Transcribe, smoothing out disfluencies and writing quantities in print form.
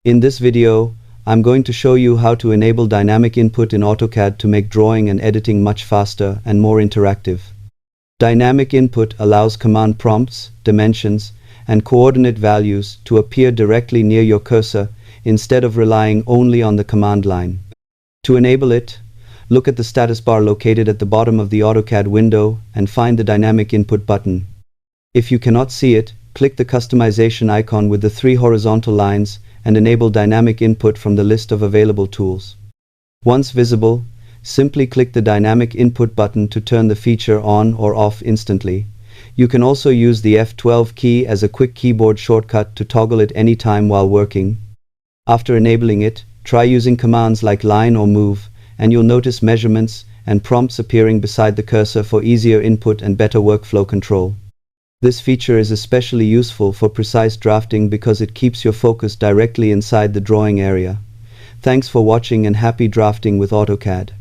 In this video, I'm going to show you how to enable dynamic input in AutoCAD to make drawing and editing much faster and more interactive. Dynamic input allows command prompts, dimensions, and coordinate values to appear directly near your cursor instead of relying only on the command line. To enable it, look at the status bar located at the bottom of the AutoCAD window and find the dynamic input button. If you cannot see it, click the customization icon with the 3 horizontal lines and enable dynamic input from the list of available tools. Once visible, simply click the dynamic input button to turn the feature on or off instantly. You can also use the F12 key as a quick keyboard shortcut to toggle it anytime while working. After enabling it, try using commands like line or move, and you'll notice measurements and prompts appearing beside the cursor for easier input and better workflow control. This feature is especially useful for precise drafting because it keeps your focus directly inside the drawing area. Thanks for watching and happy drafting with AutoCAD.